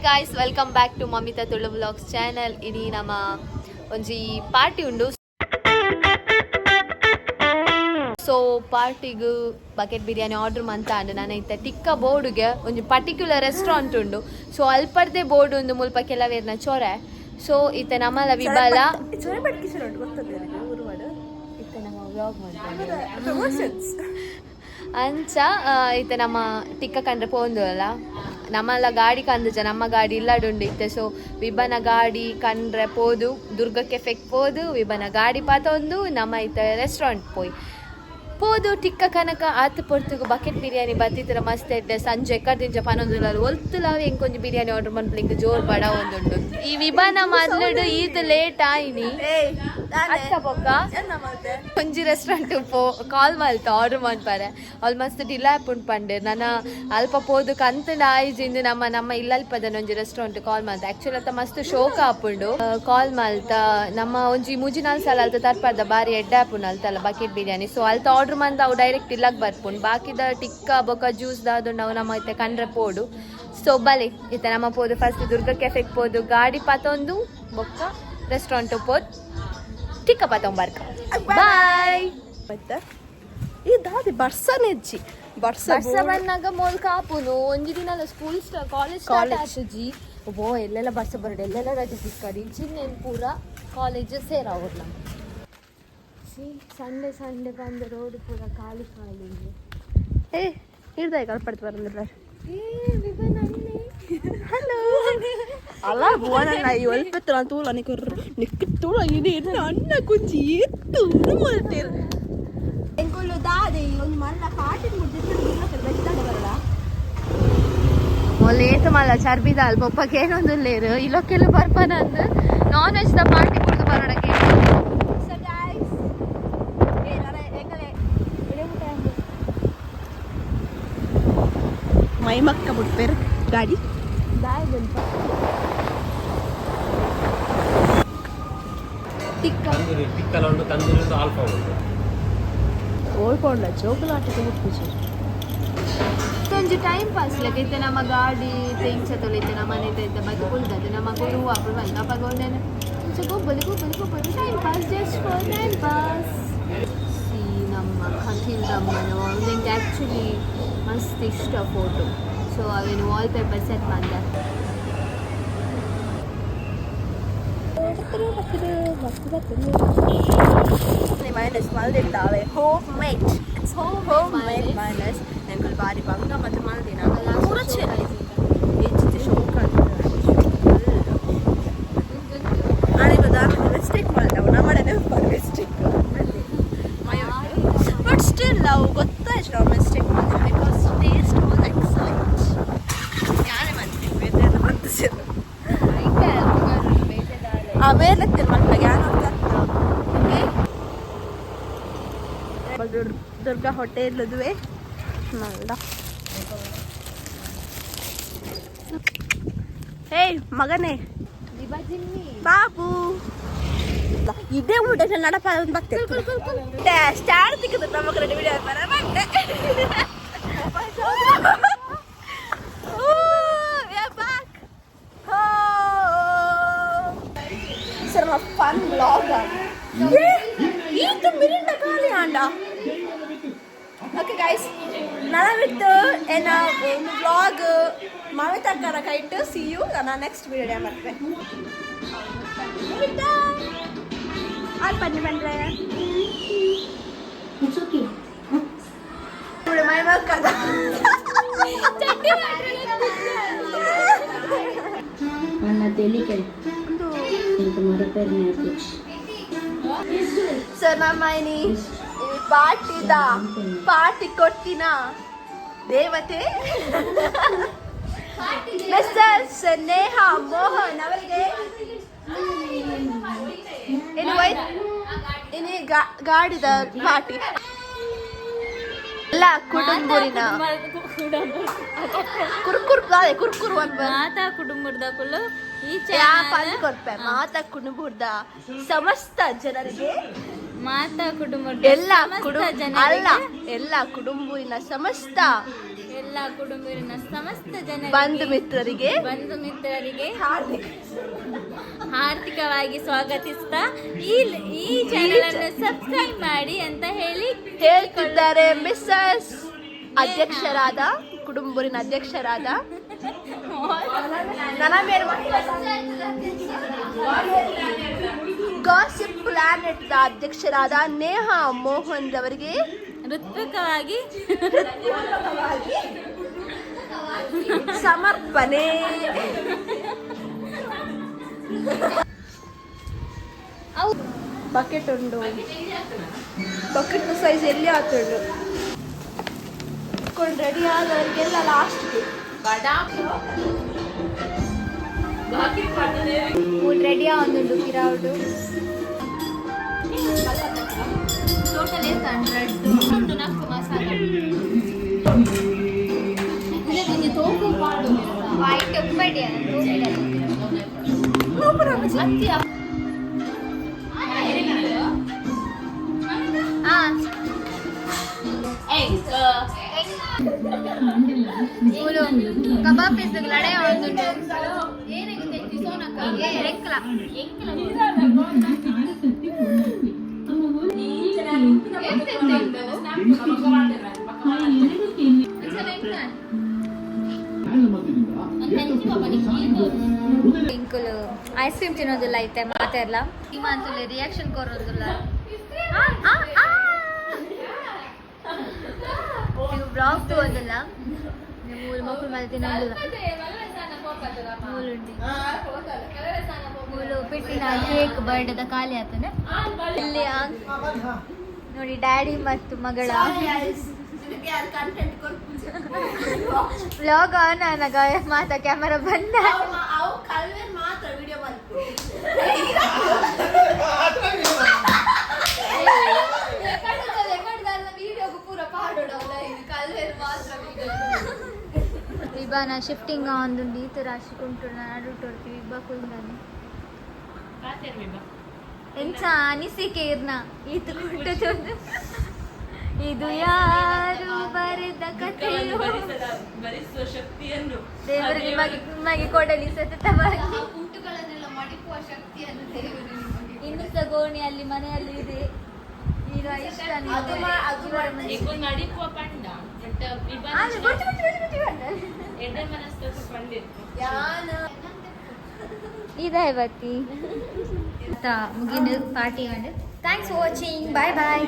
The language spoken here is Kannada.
guys, welcome back to Mamitha Tulu vlogs channel. Ini nama onji party undu. So party gu bucket biryani order manta andu nana itta Tikkaa board ge onji particular restaurant undu. So alparde board undu mulpa kela verna chore. So itta namala vibala chore badkisuru undu gottade ನನಗೆ ಊರು ಮಾಡು itta nama vlog ಮಾಡ್ತಾರೆ ಪ್ರಮೋಷನ್ಸ್ ಅಂಚ ಇತ್ತ ನಮ್ಮ ಟಿಕ್ಕ ಕಂಡ್ರೆ ಪೋಂದುಲ್ಲ ನಮ್ಮಲ್ಲ ಗಾಡಿ ಕಂದಜ ನಮ್ಮ ಗಾಡಿ ಇಲ್ಲಡುಂಡು ಇತ್ತೆ ಸೊ ವಿಬನ ಗಾಡಿ ಕಂಡ್ರೆ ಪೋದು ದುರ್ಗಕ್ಕೆ ಫೆಕ್ ಪೋದು ವಿಬನ ಗಾಡಿ ಪಾತೊಂದು ನಮ್ಮ ಇತ್ತ ರೆಸ್ಟೋರೆಂಟ್ ಪೋದು ಟಿಕ್ಕ ಕನಕ ಆತು ಪೊರ್ತುಗು ಬಕೆಟ್ ಬಿರಿಯಾನಿ ಬತ್ತಿತ್ರ ಮಸ್ತ್ ಎಡ್ಡೆ ಸಂಜೆ ಎಕ್ಕರ್ದಿಂಚ ಪನೊಂದುಲಾರು ಒಲ್ತುಲಾವೆ ಎಂಕೊಂಜಿ ಬಿರಿಯಾನಿ ಆರ್ಡರ್ ಮಾಡ್ಲಿಂಗ್ ಜೋರ್ ಬಡ ಒಂದುಂಡು ಈ ವಿಬನ ಮೊದ್ಲುಡು ಈದ್ ಲೇಟ್ ಆಯ್ನಿ ಅತ್ತ ಪೊಕ್ಕ ಒಂಜಿ ರೆಸ್ಟೋರೆಂಟ್ ಕಾಲ್ ಮಲ್ತ ಆರ್ಡರ್ ಮಾಡ್ಪಾರೆ ಆಲ್ಮೋಸ್ಟ್ ಡಿಲೇ ಆಪುಂಡು ಪಂಡೆ ನನ್ನ ಅಲ್ಪ ಪೋದು ಕಂತಂಡ ಆಯ್ಜಿಂದು ನಮ್ಮ ಇಲ್ಲಲ್ಪದ ಒಂಜಿ ರೆಸ್ಟೋರೆಂಟ್ ಕಾಲ್ ಮಲ್ತ ಆಕ್ಚುಲಿ ಅತ್ತ ಮಸ್ತ್ ಶೋಕ ಆಪುಂಡು ಕಾಲ್ ಮಲ್ತ ನಮ್ಮ ಒಂಜಿ ಮುಜಿನಾಲ್ ಸಲ ಅಲ್ತ ತರ್ಪರ್ದ ಬಾರಿ ಎಡ್ಡೆ ಆಪುಂಡು ಅಲ್ತಲ್ಲ ಬಕೆಟ್ ಬಿರಿಯಾನಿ ಸೊ ಅಲ್ತ ಆರ್ಡರ್ ಮಂದ ಅವು ಡೈರೆಕ್ಟ್ ಇಲ್ಲಕ್ಕೆ ಬರ್ಪುಂಡು ಬಾಕಿದ ಟಿಕ್ಕ ಬೊಕ್ಕ ಜ್ಯೂಸ್ ದಾದು ನಾವು ನಮ್ಮ ಇತ್ತೆ ಕಂಡ್ರೆ ಪೋಡು ಸೊ ಬಲೆ ಇತ್ತೆ ನಮ್ಮ ಪೋದು ಫಸ್ಟ್ ದುರ್ಗ ಕೆಫೆಗೆ ಪೋದು ಗಾಡಿ ಪಾತೊಂದು ಬೊಕ್ಕ ರೆಸ್ಟೋರೆಂಟ್ ಪೋದು ಟಿಕ್ಕ ಪಾತೊಂಬರ್ಕ ಬಾಯ್ ಮತ್ತೆ ಈ ದಾದಿ ಬರ್ಸನೆಜ್ಜಿ ಬರ್ಸ ಬಂದಾಗ ಮೋಲ್ ಕಾಪುನು ಒಂಜಿ ದಿನ ಸ್ಕೂಲ್ ಕಾಲೇಜ್ ಸ್ಟಾರ್ಟ್ ಆತುಜಿ ಓ ಎಲ್ಲೆಲ್ಲ ಬರ್ಸ ಬರಡು ಎಲ್ಲೆಲ್ಲ ರಜೆ ಸಿಕ್ಕಡಿ ಚಿನ್ನೇನು ಪೂರ ಕಾಲೇಜ್ ಸೇರಾವ್ರಲ್ಲ ಸಂಡೆ ಸಂಡೆ ಬಂದ ರೋಡ್ ಪೂರ ಖಾಲಿ ಖಾಲಿ ಏ ಹಿಡ್ದಾಯ ಕಲ್ಪಡ್ತು ಬರಂದಿಲ್ಲ ಹಲೋ ಅಲ್ಲ ಬೋನ ಒಲ್ಪತ್ತು ನಾನು ತೂಳ ನಿಕ್ಕ ತೂಳ ಇದು ಅನ್ನ ಕುಂಚಿ ಎತ್ತು ಮಾಡ್ತೀರ ಎಂಕೊಲ್ಲು ದಾದೆ ಒಂದು ಮಲ್ಲ ಪಾಟಿ ಮುಟ್ಟಿದ್ದು ಬರಲ್ಲ ಲೇಟ್ ಮಲ್ಲ ಚರ್ಬಿದ ಅಲ್ಪ ಒಪ್ಪಕ್ಕೆ ಏನೊಂದು ಲೇರು ಇಲ್ಲೊಕ್ಕೆಲ್ಲ ಬರ್ಪಾನ ಅಂದು ನಾನ್ ವೆಜ್ ದ ಪಾರ್ಟಿ ಕುಡಿದು ಬರೋಡಕ್ಕೆ ಮೈಮಕ್ಕ ಬಿಡ್ಪೇರು ಗಾಡಿ ಟಿಕ್ಕಲೊಂದು ತಂದೂರಿದ್ದು ಆಲ್ಫಾ ಉಂಟು ಓಡ್ಕೊಂಡ ಜೋಗುಲಾಟಕ್ಕೆ ಮುಟ್ಬಿಸಿ ಒಂಜಿ ಟೈಮ್ ಪಾಸ್ ಲೆಕ್ಕ ಇತ್ತೆ ನಮ್ಮ ಗಾಡಿ ತೆಂಚ ತೊಳಿತೆ ನಮ್ಮ ಮನೆ ಇತ್ತೆ ಬಗ್ಗೆ ಕುಳ್ದದೆ ನಮ್ಮ ಗುರು ಅಪ್ಪ ಬಂದ ಅಪ್ಪ ಗೋದೇನೆ ಗೊಬ್ಬಲಿ time pass just for time pass ಸಿ ನಮ್ಮ ಖಂಚಿಲ್ ದಮ್ಮನ ನಂಗೆ ಆ್ಯಕ್ಚುಲಿ ಮಸ್ತ್ ಇಷ್ಟ ಫೋಟೋ ಸೊ ಅವೇನು ವಾಲ್ ಪೇಪರ್ ಸೆಟ್ ಮಾಡಿದೆ ಮೈನಸ್ ಮಲ್ದಿದ್ದಾವೆ homemade it's homemade minus ನಂಗೆ ಬಾರಿ ಬಂಗ ಮತ್ತು ಮಲ್ದಿನ ಪೂರ ಹೆಚ್ಚು ಶೋಕ ಮಿಸ್ಟೇಕ್ ಮಾಡ್ತಾವೆ ನಮ್ಮನೆ ಮಿಸ್ಟೇಕ್ ಬಟ್ ಸ್ಟಿಲ್ ನಾವು ಗೊತ್ತಾಯ್ತು ನಾವು ಮಿಸ್ಟೇಕ್ ಮಾಡಿದ್ವಿ ಬಿಕಾಸ್ ಟೇಸ್ಟ್ ವಾಸ್ ಎಕ್ಸಲೆಂಟ್ ಯಾರೇ ಮಾಡ್ತೀವಿ ಬೇರೆ ಬಂದಿಸಿದ್ರು ಆಮೇಲೆ ಮಲ್ಪಾಗ ದುರ್ಗಾ ಹೋಟೆಲ್ದುವೆ ಮಲ್ದ ಏಯ್ ಮಗನೇ ಬಾಬು ಇದೇ ಊಟ ನಡಪ ಬರ್ತೇವೆ ಸ್ಟಾರ್ ಸಿಕ್ಕಿದ್ರು ನಮ್ಮ ಕಡೆ ವಿಡಿಯೋ ಬರಬಂದೆ ಸರ್ ಫನ್ ಬ್ಲಾಗ್ ಇದು ಮಿರಿಂಡ ಖಾಲಿ ಆಂಡ ಓಕೆ ಗೈಸ್ ನನವಿತ್ತು ಏನ ಒಂದು blog Mamitha ಅಕ್ಕರ kite C you ನಾನು ನೆಕ್ಸ್ಟ್ ವಿಡಿಯೋ ಮಾಡ್ತೆ ಅಲ್ಲಿ ಬನ್ನಿ ಬಂದ್ರೆ ಮೈ ಮಕ್ಕದ ಸರ್ ನಮ್ಮ ಮೈನಿ ಪಾರ್ಟಿ ಕೊಟ್ಟಿನ ದೇವತೆ ಮಿಸ್ಟರ್ ಸ್ನೇಹ ಮೋಹನ್ ಅವರಿಗೆ ಇನ್ನು ಗಾಡಿದ ಪಾರ್ಟಿ ಎಲ್ಲ ಕುಟುಂಬರಿನ ಕುರ್ಕುರು ಮಾತಾ ಕುಟುಂಬದ ಮಾತಾ ಕುಟುಂಬದ ಸಮಸ್ತ ಜನರಿಗೆ ಮಾತಾ ಕುಟುಂಬ ಎಲ್ಲ ಕುಟುಂಬಿನ ಸಮಸ್ತ ಎಲ್ಲ ಕುಟುಂಬರಿನ ಸಮಸ್ತ ಜನ ಬಂಧು ಮಿತ್ರರಿಗೆ ಆರ್ಥಿಕವಾಗಿ ಸ್ವಾಗತಿಸ್ತಾ ಈ ಚಾನೆಲ್ ಅನ್ನು ಸಬ್ಸ್ಕ್ರೈಬ್ ಮಾಡಿ ಅಂತ ಹೇಳಿ ಹೇಳ್ತಿದ್ದಾರೆ ಮಿಸ್ಸಸ್ ಅಧ್ಯಕ್ಷರಾದ ಕುಟುಂಬರಿನ ಅಧ್ಯಕ್ಷರಾದ ಗಾಸಿಪ್ ಪ್ಲಾನೆಟ್ ಅಧ್ಯಕ್ಷರಾದ ನೇಹಾ ಮೋಹನ್ ರವರಿಗೆ ಹೃತ್ಪೂರ್ವಕವಾಗಿ ಸಮರ್ಪಣೆ. ಬಕೆಟ್ ಉಂಡು, ಬಕೆಟ್ ಸೈಜ್ ಎಲ್ಲಿ ಆತುಂಡು ರೆಡಿ ಆದವರಿಗೆಲ್ಲ ಲಾಸ್ಟ್ಗೆ ರೆಡಿ ಆಗುಂಡು ಕಿರಾವುಡು ಟೋಟಲ್ 100 ಉಂಡು ನಕ್ಕು ಮಸಾಲ ಇದಕ್ಕೆ ತೋಕು ಪಾಡು ವೈಟ್ ಉಪ್ಪಡಿ ಅತ್ತಿ ಕಬಾಬ್ ಪೀಸ್ ಲಡೆ ಆಗುಂಡು ಏನಿಗೆ ಸೋನಕ ಎಂಕಲ ಇಂಕುಲು ಐಸ್ ಕ್ರೀಮ್ ತಿನ್ನೋದಿಲ್ಲ ಐತೆ ಮಾತಾಡ್ಲ ಇಮಾಂತುಲೆ ರಿಯಾಕ್ಷನ್ ಕೊರೋದಿಲ್ಲ ನೀವು ಬ್ಲಾಗ್ ತಗೋದಿಲ್ಲ ಮೂರು ಮಕ್ಕಳು ಮೇಲೆ ತಿನ್ನೋದಿಲ್ಲ ಮೂಲು ಬಿಟ್ಟಿನ ಕೇಕ್ ಬರ್ಡೇದ ಖಾಲಿ ಆಗ್ತಾನೆ ಇಲ್ಲಿ ನೋಡಿ ಡ್ಯಾಡಿ ಮತ್ತು ಮಗಳ ವ್ಲಾಗ್ ಆನ್ ನನಗ ಮಾತ ಕ್ಯಾಮರಾ ಬಂದ ವಿಭಾನ ಶಿಫ್ಟಿಂಗ್ ಒಂದು ಈತ ರಾಶಿ ಕೊಂಟು ನಾಡು ತೊಡ್ತೀವಿ ವಿಭಾ ಕುಂದಾನೆ ಎಂಚ ಅನಿಸಿಕೆ ಇರ್ನ ಈತ ಕುಂಟದೊಂದು ಇದು ಯಾರು ಬರೆದ ಕಥೆಯು ದೇವರು ನಿಮಗೆ ಕೊಡಲಿ ಸತತವಾಗಿ ಉಂಟುಗಳನ್ನೆಲ್ಲ ಮಡಿಪುವ ಶಕ್ತಿಯನ್ನು ದೇವರು ಇನ್ನು ಸಗೋಣಿ ಅಲ್ಲಿ ಮನೆಯಲ್ಲಿ ಇದೆ ಈಗ ಇಷ್ಟ ಇದೆ ಇವತ್ತಿ ಮುಗಿನ ಪಾರ್ಟಿ ಮಾಡಿ thanks for watching bye bye